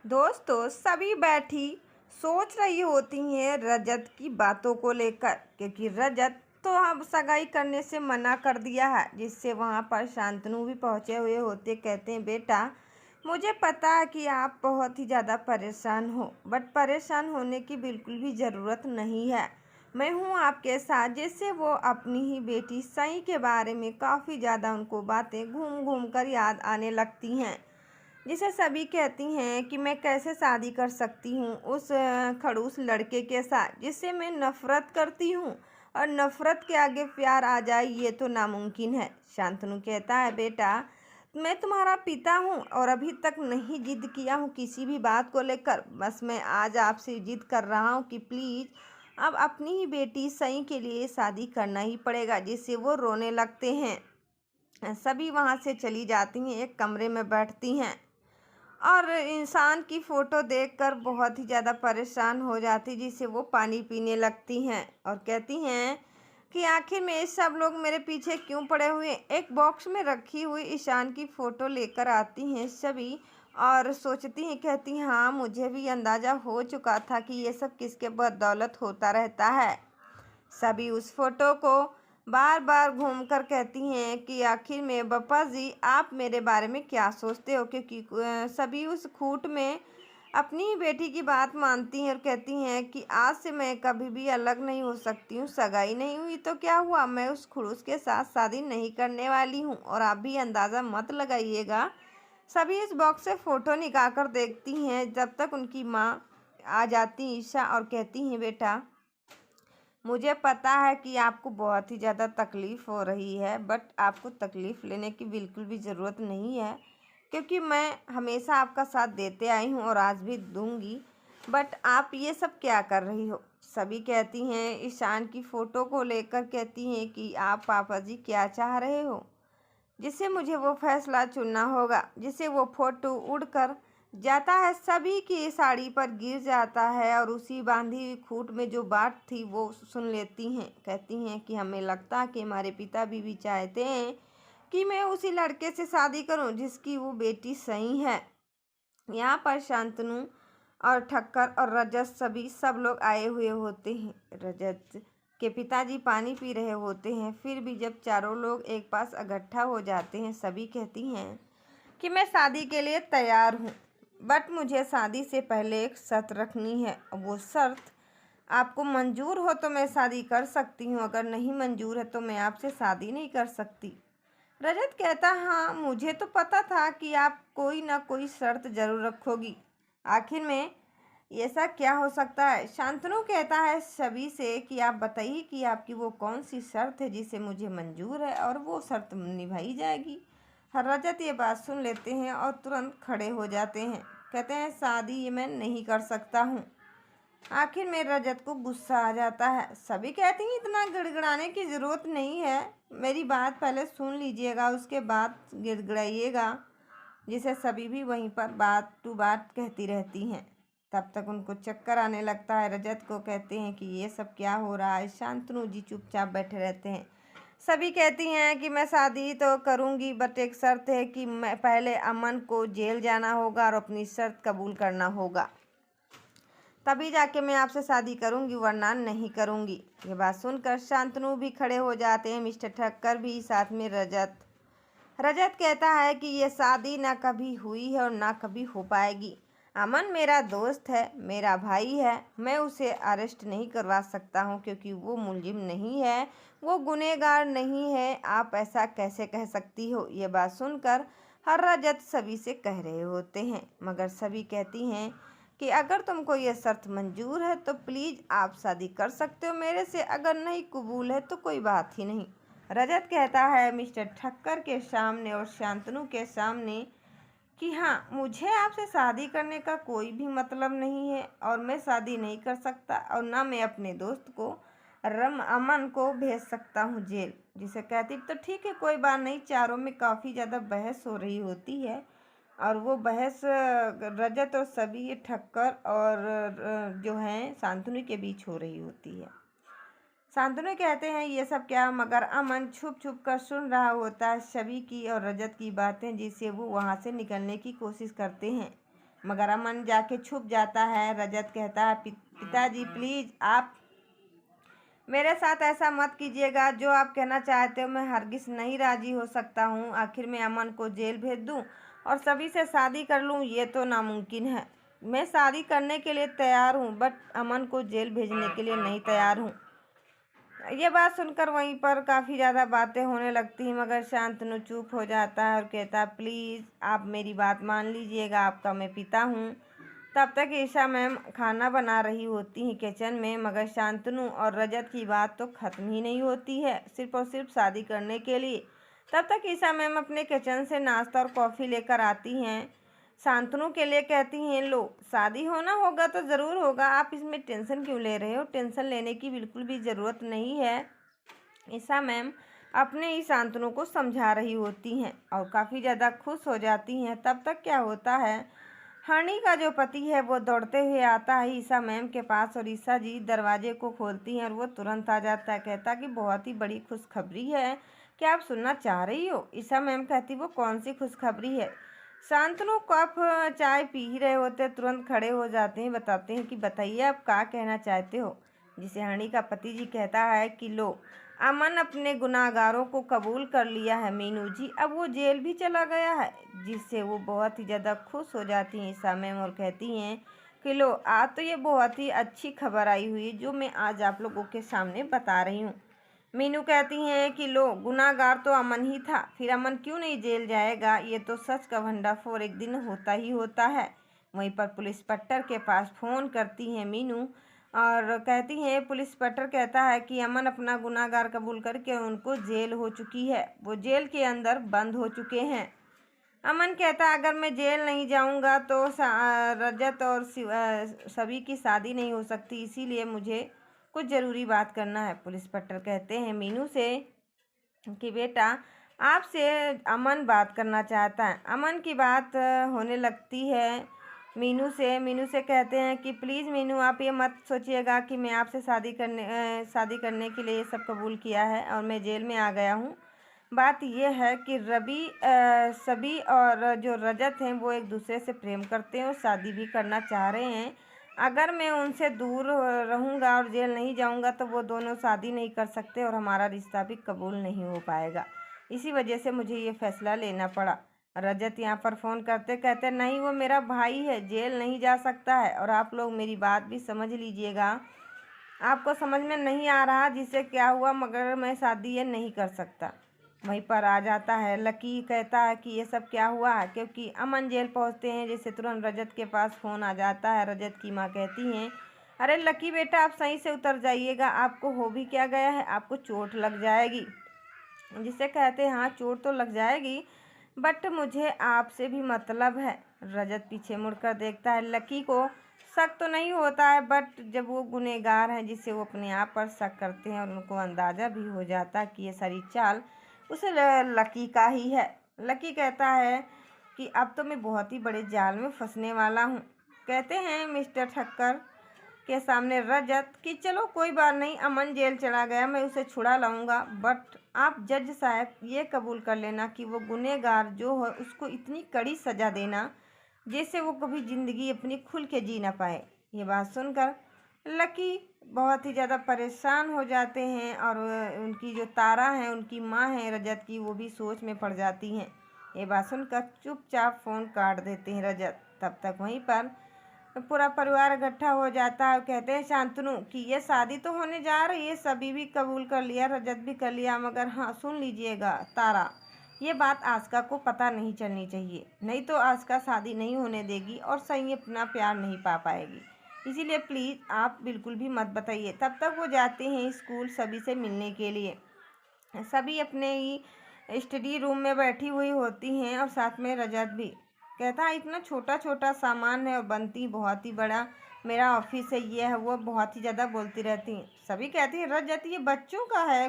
दोस्तों सभी बैठी सोच रही होती हैं रजत की बातों को लेकर, क्योंकि रजत तो अब सगाई करने से मना कर दिया है। जिससे वहां पर शांतनु भी पहुंचे हुए होते। कहते हैं बेटा, मुझे पता है कि आप बहुत ही ज़्यादा परेशान हो, बट परेशान होने की बिल्कुल भी ज़रूरत नहीं है। मैं हूँ आपके साथ। जिससे वो अपनी ही बेटी सई के बारे में काफ़ी ज़्यादा उनको बातें घूम घूम कर याद आने लगती हैं। जिसे सभी कहती हैं कि मैं कैसे शादी कर सकती हूँ उस खड़ूस लड़के के साथ जिससे मैं नफ़रत करती हूँ, और नफ़रत के आगे प्यार आ जाए ये तो नामुमकिन है। शांतनु कहता है बेटा, मैं तुम्हारा पिता हूँ और अभी तक नहीं जिद किया हूँ किसी भी बात को लेकर। बस मैं आज आपसे जिद कर रहा हूँ कि प्लीज़ अब अपनी ही बेटी सई के लिए शादी करना ही पड़ेगा। जिससे वो रोने लगते हैं। सभी वहाँ से चली जाती हैं, एक कमरे में बैठती हैं और इंसान की फ़ोटो देखकर बहुत ही ज़्यादा परेशान हो जाती, जिससे वो पानी पीने लगती हैं और कहती हैं कि आखिर में ये सब लोग मेरे पीछे क्यों पड़े हुए। एक बॉक्स में रखी हुई ईशान की फ़ोटो लेकर आती हैं सभी और सोचती हैं, कहती हैं हाँ, मुझे भी अंदाज़ा हो चुका था कि ये सब किसके बदौलत होता रहता है। सभी उस फोटो को बार बार घूमकर कहती हैं कि आखिर में बप्पा जी आप मेरे बारे में क्या सोचते हो, क्योंकि सभी उस खूट में अपनी ही बेटी की बात मानती हैं और कहती हैं कि आज से मैं कभी भी अलग नहीं हो सकती हूँ। सगाई नहीं हुई तो क्या हुआ, मैं उस खड़ूस के साथ शादी नहीं करने वाली हूँ और आप भी अंदाज़ा मत लगाइएगा। सभी इस बॉक्स से फ़ोटो निकाल कर देखती हैं, जब तक उनकी माँ आ जाती ईशा और कहती हैं बेटा, मुझे पता है कि आपको बहुत ही ज़्यादा तकलीफ़ हो रही है, बट आपको तकलीफ़ लेने की बिल्कुल भी ज़रूरत नहीं है, क्योंकि मैं हमेशा आपका साथ देते आई हूँ और आज भी दूंगी। बट आप ये सब क्या कर रही हो। सभी कहती हैं ईशान की फ़ोटो को लेकर, कहती हैं कि आप पापा जी क्या चाह रहे हो, जिससे मुझे वो फैसला चुनना होगा। जिससे वो फ़ोटो उड़कर जाता है, सभी की साड़ी पर गिर जाता है और उसी बांधी हुई खूंट में जो बात थी वो सुन लेती हैं। कहती हैं कि हमें लगता है कि हमारे पिता भी चाहते हैं कि मैं उसी लड़के से शादी करूं जिसकी वो बेटी सही है। यहाँ पर शांतनु और ठक्कर और रजत सभी सब लोग आए हुए होते हैं। रजत के पिताजी पानी पी रहे होते हैं। फिर भी जब चारों लोग एक पास इकट्ठा हो जाते हैं, सभी कहती हैं कि मैं शादी के लिए तैयार हूँ, बट मुझे शादी से पहले एक शर्त रखनी है। वो शर्त आपको मंजूर हो तो मैं शादी कर सकती हूँ, अगर नहीं मंजूर है तो मैं आपसे शादी नहीं कर सकती। रजत कहता, हाँ मुझे तो पता था कि आप कोई ना कोई शर्त जरूर रखोगी, आखिर में ऐसा क्या हो सकता है। शांतनु कहता है सभी से कि आप बताइए कि आपकी वो कौन सी शर्त है जिसे मुझे मंजूर है और वो शर्त निभाई जाएगी। रजत ये बात सुन लेते हैं और तुरंत खड़े हो जाते हैं। कहते हैं शादी ये मैं नहीं कर सकता हूँ। आखिर में रजत को गुस्सा आ जाता है। सभी कहती हैं इतना गिड़गिड़ाने की ज़रूरत नहीं है, मेरी बात पहले सुन लीजिएगा उसके बाद गिड़गिड़ाइएगा। जिसे सभी भी वहीं पर बात टू बात कहती रहती हैं। तब तक उनको चक्कर आने लगता है। रजत को कहते हैं कि ये सब क्या हो रहा है। शांतनु जी चुपचाप बैठे रहते हैं। सभी कहती हैं कि मैं शादी तो करूंगी, बट एक शर्त है कि मैं पहले अमन को जेल जाना होगा और अपनी शर्त कबूल करना होगा, तभी जाके मैं आपसे शादी करूंगी, वरना नहीं करूंगी। ये बात सुनकर शांतनु भी खड़े हो जाते हैं, मिस्टर ठक्कर भी, साथ में रजत। रजत कहता है कि ये शादी ना कभी हुई है और ना कभी हो पाएगी। अमन मेरा दोस्त है, मेरा भाई है, मैं उसे अरेस्ट नहीं करवा सकता हूँ क्योंकि वो मुलजिम नहीं है, वो गुनहगार नहीं है। आप ऐसा कैसे कह सकती हो। ये बात सुनकर हर रजत सभी से कह रहे होते हैं, मगर सभी कहती हैं कि अगर तुमको ये शर्त मंजूर है तो प्लीज़ आप शादी कर सकते हो मेरे से, अगर नहीं कबूल है तो कोई बात ही नहीं। रजत कहता है मिस्टर ठक्कर के सामने और शांतनु के सामने कि हाँ, मुझे आपसे शादी करने का कोई भी मतलब नहीं है और मैं शादी नहीं कर सकता और ना मैं अपने दोस्त को अमन को भेज सकता हूँ जेल। जिसे कहती तो ठीक है, कोई बात नहीं। चारों में काफ़ी ज़्यादा बहस हो रही होती है और वो बहस रजत और सभी ये ठक्कर और जो हैं शांतनु के बीच हो रही होती है। शांतनु कहते हैं ये सब क्या, मगर अमन छुप छुप कर सुन रहा होता है सभी की और रजत की बातें, जिससे वो वहाँ से निकलने की कोशिश करते हैं। मगर अमन जाके छुप जाता है। रजत कहता है, पिताजी प्लीज़ आप मेरे साथ ऐसा मत कीजिएगा, जो आप कहना चाहते हो मैं हरगिज़ नहीं राज़ी हो सकता हूँ। आखिर मैं अमन को जेल भेज दूँ और सभी से शादी कर लूँ, ये तो नामुमकिन है। मैं शादी करने के लिए तैयार हूँ, बट अमन को जेल भेजने के लिए नहीं तैयार हूँ। ये बात सुनकर वहीं पर काफ़ी ज़्यादा बातें होने लगती हैं, मगर शांतनु चुप हो जाता है और कहता है, प्लीज़ आप मेरी बात मान लीजिएगा, आपका मैं पिता हूँ। तब तक ईशा मैम खाना बना रही होती हैं किचन में, मगर शांतनु और रजत की बात तो ख़त्म ही नहीं होती है, सिर्फ और सिर्फ शादी करने के लिए। तब तक ईशा मैम अपने किचन से नाश्ता और कॉफ़ी लेकर आती हैं। शांतनु के लिए कहती हैं, लो शादी होना होगा तो ज़रूर होगा, आप इसमें टेंशन क्यों ले रहे हो? टेंशन लेने की बिल्कुल भी ज़रूरत नहीं है। ईशा मैम अपने ही शांतनु को समझा रही होती हैं और काफ़ी ज़्यादा खुश हो जाती हैं। तब तक क्या होता है, हनी का जो पति है वो दौड़ते हुए आता है ईशा मैम के पास और ईशा जी दरवाजे को खोलती हैं और वो तुरंत आ जाता है। कहता कि बहुत ही बड़ी खुशखबरी है, क्या आप सुनना चाह रही हो? ईशा मैम कहती, वो कौन सी खुशखबरी है? शांतनु कप चाय पी ही रहे होते तुरंत खड़े हो जाते हैं, बताते हैं कि बताइए आप क्या कहना चाहते हो। जिसे हनी का पति जी कहता है कि लो, अमन अपने गुनाहगारों को कबूल कर लिया है मीनू जी, अब वो जेल भी चला गया है। जिससे वो बहुत ही ज़्यादा खुश हो जाती हैं ईशा मैम और कहती हैं कि लो, आज तो ये बहुत ही अच्छी खबर आई हुई है जो मैं आज आप लोगों के सामने बता रही हूँ। मीनू कहती हैं कि लो, गुनाहगार तो अमन ही था, फिर अमन क्यों नहीं जेल जाएगा? ये तो सच का भंडाफोड़ एक दिन होता ही होता है। वहीं पर पुलिस इंस्पेक्टर के पास फ़ोन करती हैं मीनू और कहती हैं, पुलिस इंस्पेक्टर कहता है कि अमन अपना गुनाहगार कबूल करके उनको जेल हो चुकी है, वो जेल के अंदर बंद हो चुके हैं। अमन कहता है, अगर मैं जेल नहीं जाऊंगा तो रजत और सभी की शादी नहीं हो सकती, इसीलिए मुझे कुछ ज़रूरी बात करना है। पुलिस इंस्पेक्टर कहते हैं मीनू से कि बेटा, आपसे अमन बात करना चाहता है। अमन की बात होने लगती है मीनू से कहते हैं कि प्लीज़ मीनू, आप ये मत सोचिएगा कि मैं आपसे शादी करने के लिए ये सब कबूल किया है और मैं जेल में आ गया हूँ। बात यह है कि सभी और जो रजत हैं वो एक दूसरे से प्रेम करते हैं और शादी भी करना चाह रहे हैं। अगर मैं उनसे दूर रहूँगा और जेल नहीं जाऊँगा तो वो दोनों शादी नहीं कर सकते और हमारा रिश्ता भी कबूल नहीं हो पाएगा। इसी वजह से मुझे ये फ़ैसला लेना पड़ा। रजत यहाँ पर फ़ोन करते कहते, नहीं वो मेरा भाई है, जेल नहीं जा सकता है। और आप लोग मेरी बात भी समझ लीजिएगा, आपको समझ में नहीं आ रहा जिससे क्या हुआ, मगर मैं शादी ये नहीं कर सकता। वहीं पर आ जाता है लकी, कहता है कि ये सब क्या हुआ है, क्योंकि अमन जेल पहुंचते हैं जैसे तुरंत रजत के पास फ़ोन आ जाता है। रजत की माँ कहती हैं, अरे लकी बेटा, आप सही से उतर जाइएगा, आपको हो भी क्या गया है, आपको चोट लग जाएगी। जिसे कहते हैं, हाँ चोट तो लग जाएगी, बट मुझे आपसे भी मतलब है। रजत पीछे मुड़कर देखता है, लकी को शक तो नहीं होता है, बट जब वो गुनहगार हैं जिससे वो अपने आप पर शक करते हैं और उनको अंदाज़ा भी हो जाता है कि ये सारी चाल उसे लकी का ही है। लकी कहता है कि अब तो मैं बहुत ही बड़े जाल में फंसने वाला हूँ। कहते हैं मिस्टर ठक्कर के सामने रजत कि चलो कोई बात नहीं, अमन जेल चला गया, मैं उसे छुड़ा लाऊंगा, बट आप जज साहब ये कबूल कर लेना कि वो गुनहगार जो है उसको इतनी कड़ी सज़ा देना जिससे वो कभी ज़िंदगी अपनी खुल के जी ना पाए। ये बात सुनकर लकी बहुत ही ज़्यादा परेशान हो जाते हैं और उनकी जो तारा हैं, उनकी माँ हैं रजत की, वो भी सोच में पड़ जाती हैं। ये बात सुनकर चुपचाप फ़ोन काट देते हैं रजत। तब तक वहीं पर पूरा परिवार इकट्ठा हो जाता है और कहते हैं शांतनु कि ये शादी तो होने जा रही है, सभी भी कबूल कर लिया, रजत भी कर लिया, मगर हाँ सुन लीजिएगा तारा, ये बात आस्का को पता नहीं चलनी चाहिए, नहीं तो आस्का शादी नहीं होने देगी और सही अपना प्यार नहीं पा पाएगी, इसीलिए प्लीज़ आप बिल्कुल भी मत बताइए। तब तक वो जाते हैं स्कूल सभी से मिलने के लिए। सभी अपने ही स्टडी रूम में बैठी हुई होती हैं और साथ में रजत भी। कहता है, इतना छोटा छोटा सामान है और बनती बहुत ही बड़ा, मेरा ऑफिस है, ये है वो, बहुत ही ज़्यादा बोलती रहती हैं। सभी कहती है, रजत ये बच्चों का है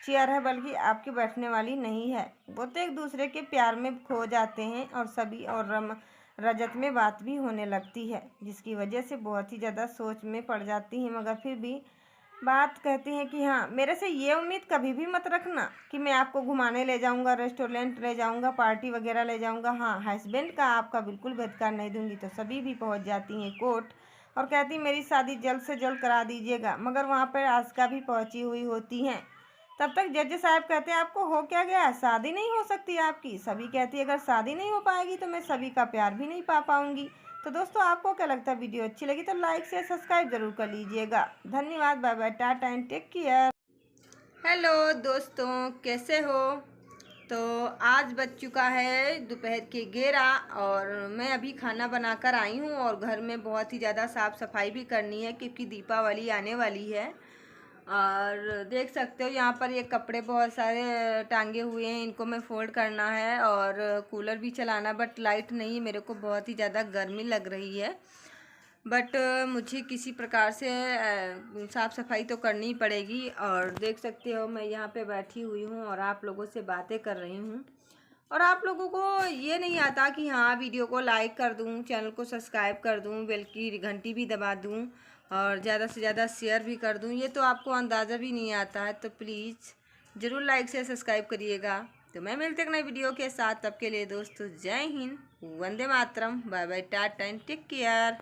चेयर है, बल्कि आपकी बैठने वाली नहीं है। वो तो एक दूसरे के प्यार में खो जाते हैं और सभी और रजत में बात भी होने लगती है, जिसकी वजह से बहुत ही ज़्यादा सोच में पड़ जाती हैं, मगर फिर भी बात कहती हैं कि हाँ, मेरे से ये उम्मीद कभी भी मत रखना कि मैं आपको घुमाने ले जाऊंगा, रेस्टोरेंट ले जाऊंगा, पार्टी वगैरह ले जाऊंगा। हाँ, हस्बैंड का आपका बिल्कुल बहिष्कार नहीं दूंगी। तो सभी भी पहुंच जाती हैं कोर्ट और कहती मेरी शादी जल्द से जल्द करा दीजिएगा। मगर वहाँ पर आस्का भी पहुंची हुई होती हैं। तब तक जज साहब कहते हैं आपको हो क्या गया, शादी नहीं हो सकती आपकी। सभी कहती है अगर शादी नहीं हो पाएगी तो मैं सभी का प्यार भी नहीं पा पाऊंगी। तो दोस्तों, आपको क्या लगता है? वीडियो अच्छी लगी तो लाइक शेयर सब्सक्राइब जरूर कर लीजिएगा। धन्यवाद, bye bye, tata and take care. Hello दोस्तों, कैसे हो? तो आज बज चुका है दोपहर के 11 और मैं अभी खाना बनाकर आई हूँ और घर में बहुत ही ज़्यादा साफ़ सफाई भी करनी है क्योंकि दीपावली आने वाली है। और देख सकते हो यहाँ पर ये कपड़े बहुत सारे टांगे हुए हैं, इनको मैं फोल्ड करना है और कूलर भी चलाना, बट लाइट नहीं, मेरे को बहुत ही ज़्यादा गर्मी लग रही है। बट मुझे किसी प्रकार से साफ़ सफाई तो करनी ही पड़ेगी। और देख सकते हो मैं यहाँ पे बैठी हुई हूँ और आप लोगों से बातें कर रही हूँ। और आप लोगों को ये नहीं आता कि हाँ, वीडियो को लाइक कर दूँ, चैनल को सब्सक्राइब कर दूँ, बेल की घंटी भी दबा दूँ और ज़्यादा से ज़्यादा शेयर भी कर दूँ। ये तो आपको अंदाज़ा भी नहीं आता है। तो प्लीज़ ज़रूर लाइक से सब्सक्राइब करिएगा। तो मैं मिलते एक नई वीडियो के साथ, तब के लिए दोस्तों जय हिंद, वंदे मातरम, bye bye, tata and take care.